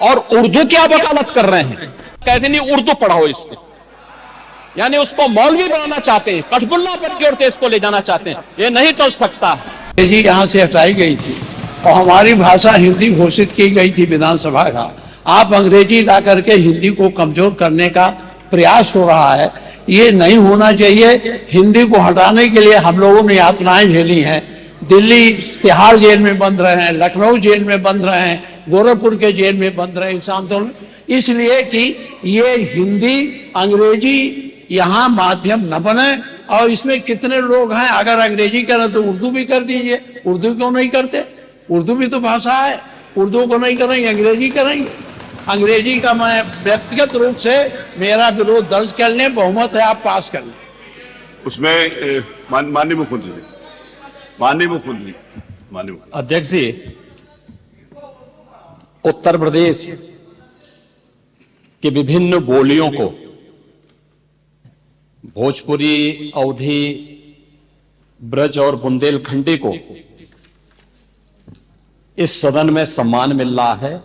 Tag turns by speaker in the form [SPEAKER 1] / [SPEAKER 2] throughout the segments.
[SPEAKER 1] और उर्दू क्या वकालत कर रहे हैं, कहते नहीं उर्दू पढ़ाओ इसको, यानी उसको मौलवी बनाना चाहते हैं, कठपुतला की ओर देश को ले जाना चाहते हैं। ये नहीं चल सकता।
[SPEAKER 2] जी यहाँ से हटाई गई थी और हमारी भाषा हिंदी घोषित की गई थी विधानसभा का। आप अंग्रेजी ला करके हिंदी को कमजोर करने का प्रयास हो रहा है, ये नहीं होना चाहिए। हिंदी को हटाने के लिए हम लोगों ने यातनाएं झेली हैं। दिल्ली तिहाड़ जेल में बंद रहे हैं, लखनऊ जेल में बंद रहे हैं, गोरखपुर के जेल में बंद रहे इस आंदोलन, इसलिए कि ये हिंदी अंग्रेजी यहाँ माध्यम न बने। और इसमें कितने लोग हैं, अगर अंग्रेजी करें तो उर्दू भी कर दीजिए। उर्दू क्यों नहीं करते? उर्दू भी तो भाषा है। उर्दू को नहीं करेंगे, अंग्रेजी करेंगे। अंग्रेजी का मैं व्यक्तिगत रूप से मेरा विरोध दर्ज कर लें, बहुमत है आप पास कर लें।
[SPEAKER 3] उसमें माननीय मुख्यमंत्री
[SPEAKER 1] अध्यक्ष जी, उत्तर प्रदेश के विभिन्न बोलियों को, भोजपुरी, अवधी, ब्रज और बुंदेलखंडी को इस सदन में सम्मान मिल रहा है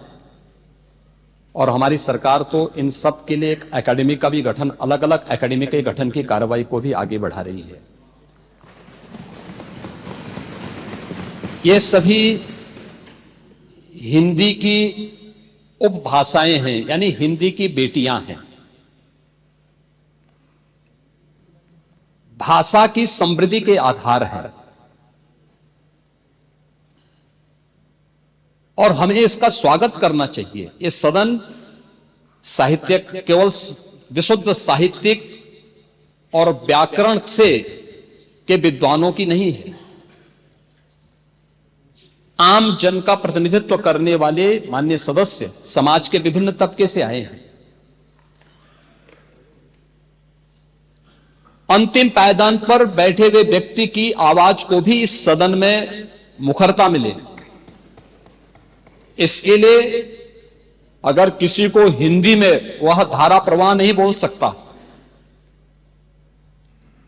[SPEAKER 1] और हमारी सरकार तो इन सब के लिए एक एकेडमी का भी गठन, अलग अलग एकेडमी के गठन की कार्रवाई को भी आगे बढ़ा रही है। ये सभी हिंदी की उपभाषाएं हैं, यानी हिंदी की बेटियां हैं। भाषा की समृद्धि के आधार है और हमें इसका स्वागत करना चाहिए। ये सदन साहित्यिक, केवल विशुद्ध साहित्यिक और व्याकरण से के विद्वानों की नहीं है, आम जन का प्रतिनिधित्व करने वाले माननीय सदस्य समाज के विभिन्न तबके से आए हैं। अंतिम पायदान पर बैठे हुए व्यक्ति की आवाज को भी इस सदन में मुखरता मिले, इसके लिए अगर किसी को हिंदी में वह धारा प्रवाह नहीं बोल सकता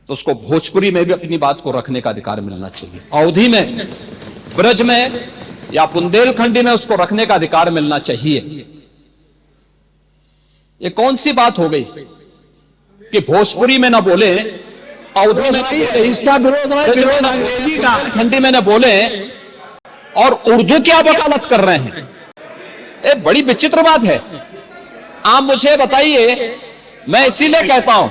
[SPEAKER 1] तो उसको भोजपुरी में भी अपनी बात को रखने का अधिकार मिलना चाहिए। अवधी में, ब्रज में या बुंदेलखंडी में उसको रखने का अधिकार मिलना चाहिए। ये कौन सी बात हो गई कि भोजपुरी में ना बोले, अवधी में
[SPEAKER 2] इसका विरोध अंग्रेजी का,
[SPEAKER 1] खंडी में ना बोले और उर्दू क्या वकालत कर रहे हैं। ये बड़ी विचित्र बात है। आप मुझे बताइए, मैं इसीलिए कहता हूं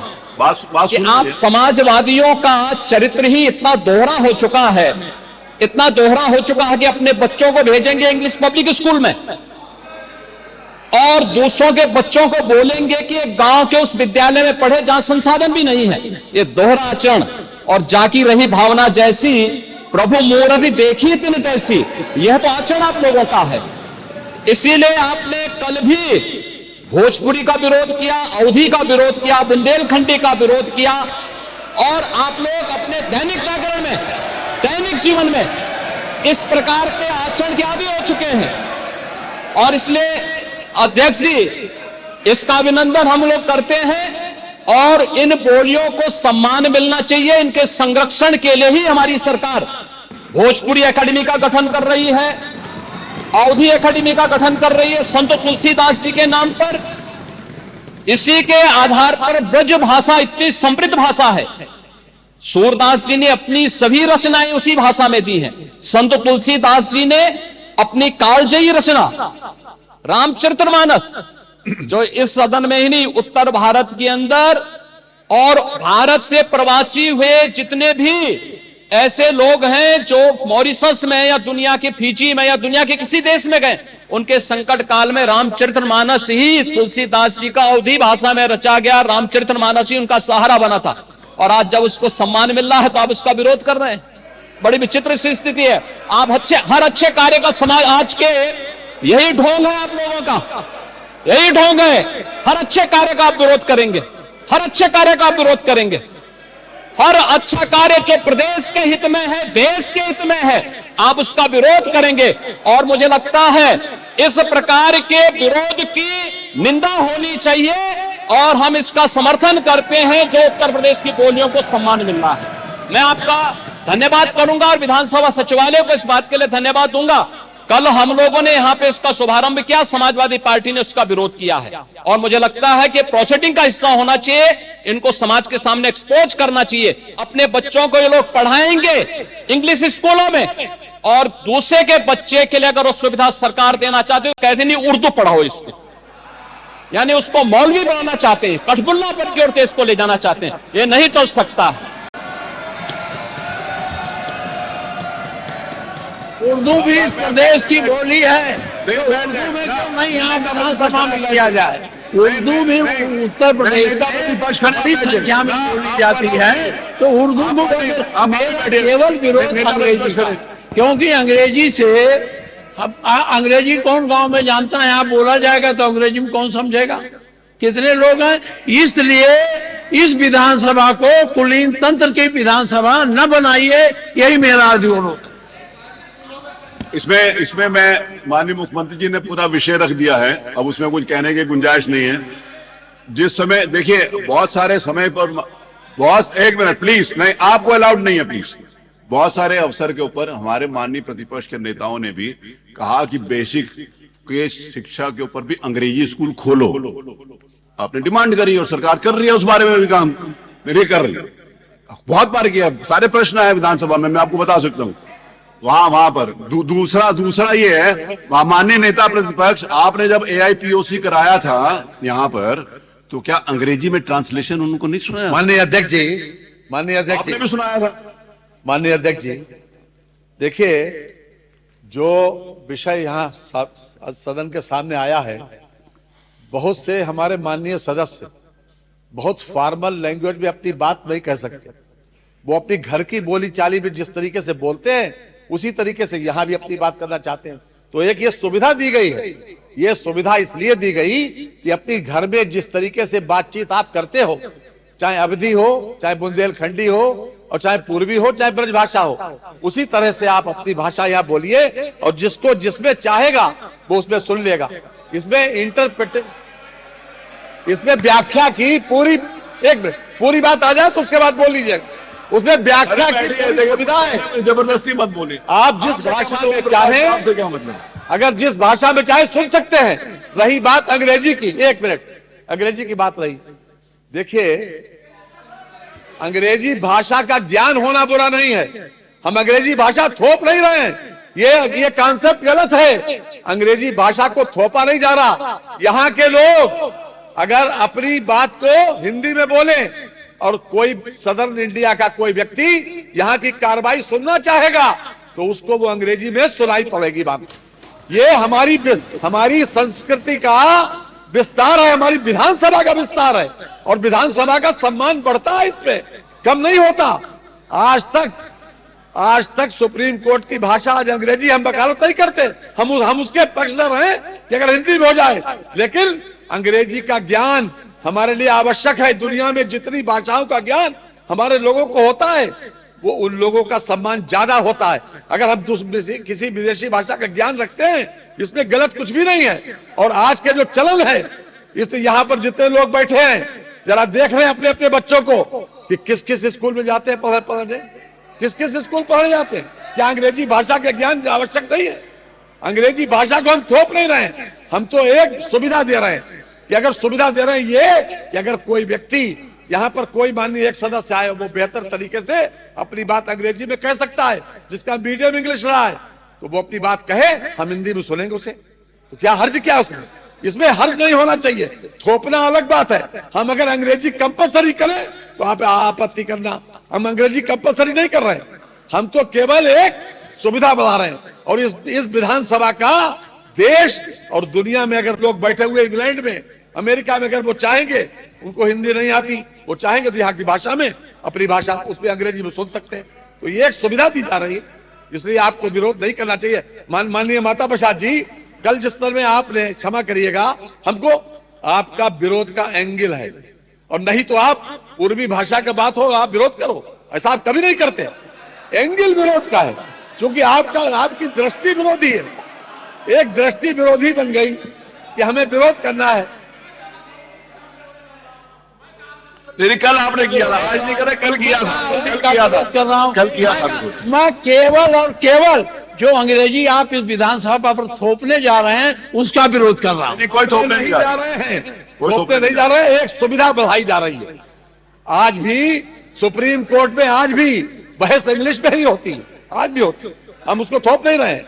[SPEAKER 1] कि आप समाजवादियों का चरित्र ही इतना दोहरा हो चुका है, इतना दोहरा हो चुका है कि अपने बच्चों को भेजेंगे इंग्लिश पब्लिक स्कूल में और दूसरों के बच्चों को बोलेंगे कि एक गांव के उस विद्यालय में पढ़े जहां संसाधन भी नहीं है। ये दोहरा आचरण और जाकी रही भावना जैसी प्रभु मूर्ति देखी तिन तैसी, यह तो आचरण आप लोगों का है। इसीलिए आपने कल भी भोजपुरी का विरोध किया, अवधी का विरोध किया, बुंदेलखंडी का विरोध किया और आप लोग अपने दैनिक जागरण में, दैनिक जीवन में इस प्रकार के आचरण के आदी हो चुके हैं। और इसलिए अध्यक्ष जी, इसका अभिनंदन हम लोग करते हैं और इन बोलियों को सम्मान मिलना चाहिए। इनके संरक्षण के लिए ही हमारी सरकार भोजपुरी एकेडमी का गठन कर रही है, अवधी एकेडमी का गठन कर रही है संत तुलसीदास जी के नाम पर। इसी के आधार पर ब्रज भाषा इतनी समृद्ध भाषा है। सूरदास जी ने अपनी सभी रचनाएं उसी भाषा में दी हैं। संत तुलसीदास जी ने अपनी कालजयी रचना रामचरितमानस, जो इस सदन में ही नहीं, उत्तर भारत के अंदर और भारत से प्रवासी हुए जितने भी ऐसे लोग हैं जो मॉरिशस में या दुनिया के फिजी में या दुनिया के किसी देश में गए, उनके संकट काल में रामचरितमानस ही तुलसीदास जी का अवधी भाषा में रचा गया रामचरितमानस ही उनका सहारा बना था। और आज जब उसको सम्मान मिल रहा है तो आप उसका विरोध कर रहे हैं। बड़ी विचित्र सी स्थिति है। आप हर अच्छे कार्य का समाज, आज के यही ढोंग है आप लोगों का, यही ढोंग है। हर अच्छे कार्य का आप विरोध करेंगे, हर अच्छे कार्य का आप विरोध करेंगे। हर अच्छा कार्य जो प्रदेश के हित में है, देश के हित में है, आप उसका विरोध करेंगे। और मुझे लगता है इस प्रकार के विरोध की निंदा होनी चाहिए और हम इसका समर्थन करते हैं जो उत्तर प्रदेश की बोलियों को सम्मान मिल रहा है। मैं आपका धन्यवाद करूंगा और विधानसभा सचिवालय को इस बात के लिए धन्यवाद दूंगा कल हम लोगों ने यहां पे इसका शुभारंभ किया, समाजवादी पार्टी ने उसका विरोध किया है और मुझे लगता है कि प्रोसीडिंग का हिस्सा होना चाहिए, इनको समाज के सामने एक्सपोज करना चाहिए। अपने बच्चों को ये लोग पढ़ाएंगे इंग्लिश स्कूलों में और दूसरे के बच्चे के लिए अगर वो सुविधा सरकार देना चाहते हो, कहते नहीं उर्दू पढ़ाओ इसको, यानी उसको मौलवी बनाना चाहते हैं, कठपुल्ला पर की ओर इसको ले जाना चाहते हैं। ये नहीं चल सकता।
[SPEAKER 2] उर्दू भी इस प्रदेश की बोली है, उर्दू में क्यों नहीं यहाँ विधानसभा में किया जाए? उर्दू भी उत्तर प्रदेश में बड़ी संख्या में बोली जाती है, तो उर्दू को मेरा केवल विरोध अंग्रेजी का, क्योंकि अंग्रेजी से अंग्रेजी कौन गांव में जानता है? यहाँ बोला जाएगा तो अंग्रेजी में कौन समझेगा? कितने लोग हैं? इसलिए इस विधानसभा को कुलीन तंत्र की विधानसभा न बनाइए, यही मेरा अनुरोध।
[SPEAKER 3] इसमें मैं माननीय मुख्यमंत्री जी ने पूरा विषय रख दिया है, अब उसमें कुछ कहने की गुंजाइश नहीं है। जिस समय देखिए बहुत सारे समय पर बहुत, एक मिनट प्लीज, नहीं आपको अलाउड नहीं है प्लीज। बहुत सारे अवसर के ऊपर हमारे माननीय प्रतिपक्ष के नेताओं ने भी कहा कि बेसिक के शिक्षा के ऊपर भी अंग्रेजी स्कूल खोलो, आपने डिमांड करी और सरकार कर रही है उस बारे में भी काम, नहीं कर रही, बहुत बार किया, सारे प्रश्न आए विधानसभा में, मैं आपको बता सकता हूं वहां पर। दूसरा ये है, माननीय नेता प्रतिपक्ष, आपने जब AIPOC कराया था यहां पर, तो क्या अंग्रेजी में ट्रांसलेशन उनको नहीं सुनाया?
[SPEAKER 4] माननीय अध्यक्ष जी, माननीय अध्यक्ष
[SPEAKER 3] आपने
[SPEAKER 4] जी,
[SPEAKER 3] भी सुनाया था।
[SPEAKER 4] माननीय अध्यक्ष जी, देखिए जो विषय यहाँ सदन के सामने आया है, बहुत से हमारे माननीय सदस्य बहुत फॉर्मल लैंग्वेज में अपनी बात नहीं कह सकते। वो अपनी घर की बोली चाली में जिस तरीके से बोलते हैं उसी तरीके से यहाँ भी अपनी बात करना चाहते हैं। तो एक ये सुविधा दी गई है, ये सुविधा इसलिए दी गई कि अपनी घर में जिस तरीके से बातचीत आप करते हो, चाहे अवधी हो, चाहे बुंदेलखंडी हो, और चाहे पूर्वी हो, चाहे ब्रजभाषा हो, उसी तरह से आप अपनी भाषा यहाँ बोलिए और जिसको जिसमें चाहेगा वो उसमें सुन लेगा। इसमें व्याख्या की पूरी, एक मिनट, पूरी बात आ जाए तो उसके बाद बोल लीजिएगा। उसमें व्याख्या की सुविधा है,
[SPEAKER 3] जबरदस्ती मत बोलिए।
[SPEAKER 4] आप जिस भाषा में चाहे,
[SPEAKER 3] क्या मतलब,
[SPEAKER 4] अगर जिस भाषा में चाहे सुन सकते हैं। रही बात अंग्रेजी की, एक मिनट, अंग्रेजी की बात रही, देखिए अंग्रेजी भाषा का ज्ञान होना बुरा नहीं है, हम अंग्रेजी भाषा थोप नहीं रहे हैं, ये कॉन्सेप्ट गलत है। अंग्रेजी भाषा को थोपा नहीं जा रहा। यहाँ के लोग अगर अपनी बात को हिंदी में बोले और कोई सदर्न इंडिया का कोई व्यक्ति यहाँ की कार्रवाई सुनना चाहेगा तो उसको वो अंग्रेजी में सुनाई पड़ेगी बात। ये हमारी संस्कृति का विस्तार है, हमारी विधानसभा का विस्तार है और विधानसभा का सम्मान बढ़ता है, इसमें कम नहीं होता। आज तक सुप्रीम कोर्ट की भाषा आज अंग्रेजी, हम वकालत नहीं करते, हम उसके पक्षधर हैं कि अगर हिंदी में हो जाए, लेकिन अंग्रेजी का ज्ञान हमारे लिए आवश्यक है। दुनिया में जितनी भाषाओं का ज्ञान हमारे लोगों को होता है, वो उन लोगों का सम्मान ज्यादा होता है। अगर हम किसी विदेशी भाषा का ज्ञान रखते हैं, इसमें गलत कुछ भी नहीं है। और आज के जो चलन है, यहाँ पर जितने लोग बैठे हैं, जरा देख रहे हैं अपने अपने बच्चों को कि किस किस स्कूल में जाते हैं पढ़ने, किस किस स्कूल पढ़ने जाते हैं। क्या अंग्रेजी भाषा के ज्ञान आवश्यक नहीं है? अंग्रेजी भाषा को हम थोप नहीं रहे हैं, हम तो एक सुविधा दे रहे हैं कि अगर सुविधा दे रहे हैं ये कि अगर कोई व्यक्ति यहाँ पर कोई माननीय एक सदस्य आए, वो बेहतर तरीके से अपनी बात अंग्रेजी में कह सकता है, जिसका मीडियम इंग्लिश रहा है, तो वो अपनी बात कहे, हम हिंदी में सुनेंगे उसे। तो क्या हर्ज क्या उसमें? इसमें हर्ज नहीं होना चाहिए। थोपना अलग बात है, हम अगर अंग्रेजी कंपलसरी करें तो आप आपत्ति करना, हम अंग्रेजी कंपलसरी नहीं कर रहे, हम तो केवल एक सुविधा बढ़ा रहे हैं। और इस विधानसभा का देश और दुनिया में अगर लोग बैठे हुए इंग्लैंड में, अमेरिका में, अगर वो चाहेंगे, उनको हिंदी नहीं आती, वो चाहेंगे तो यहाँ की भाषा में, अपनी भाषा उसमें अंग्रेजी में सुन सकते हैं। तो ये एक सुविधा दी जा रही है, इसलिए आपको विरोध नहीं करना चाहिए। माननीय माता प्रसाद जी, कल जिस तरह में आपने, क्षमा करिएगा, हमको आपका विरोध का एंगल है, और नहीं तो आप पूर्वी भाषा का बात हो आप विरोध करो, ऐसा आप कभी नहीं करते। एंगल विरोध का है, क्योंकि आपकी दृष्टि विरोधी है, एक दृष्टि विरोधी बन गई कि हमें विरोध करना है।
[SPEAKER 3] नहीं, कल आपने किया था, आज नहीं करे, कल किया था,
[SPEAKER 2] कर रहा हूं,
[SPEAKER 3] कल किया था।
[SPEAKER 2] मैं केवल और केवल जो अंग्रेजी आप इस विधानसभा पर थोपने जा रहे हैं उसका विरोध कर रहा हूं।
[SPEAKER 3] नहीं, कोई थोपने
[SPEAKER 4] नहीं
[SPEAKER 3] नहीं
[SPEAKER 4] जा
[SPEAKER 3] जा
[SPEAKER 4] रहे हैं,
[SPEAKER 3] कोई
[SPEAKER 4] थोपने नहीं जा रहे हैं, एक सुविधा बढ़ाई जा रही है। आज भी सुप्रीम कोर्ट में आज भी बहस इंग्लिश में ही होती है, आज भी होती है, हम उसको थोप नहीं रहे हैं।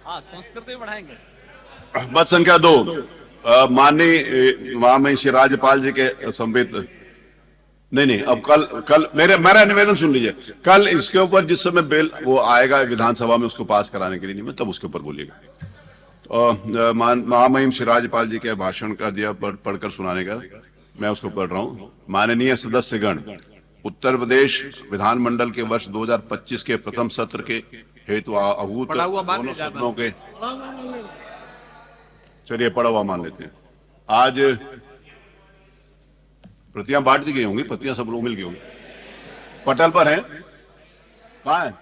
[SPEAKER 1] हाँ, संस्कृति बढ़ाएंगे।
[SPEAKER 3] मत संख्या 2, माननीय महामहिम श्री राज्यपाल जी के संबित नहीं, अब कल मेरा निवेदन सुन लीजिए। कल इसके ऊपर जिस समय बिल वो आएगा विधानसभा में उसको पास कराने के लिए, नहीं तब उसके ऊपर बोलिएगा। महामहिम श्री राज्यपाल जी के भाषण का दिया पढ़कर सुनाने का मैं उसको पढ़ रहा हूं। माननीय सदस्यगण, उत्तर प्रदेश विधानमंडल के वर्ष 2025 के प्रथम सत्र के हेतु आहूत दोनों सदनों के, चलिए पढ़ा हुआ मान लेते हैं। आज प्रतियां बांट दी गई होंगी, प्रतियां सब लोग मिल गई होंगी, पटल पर हैं, कहाँ है?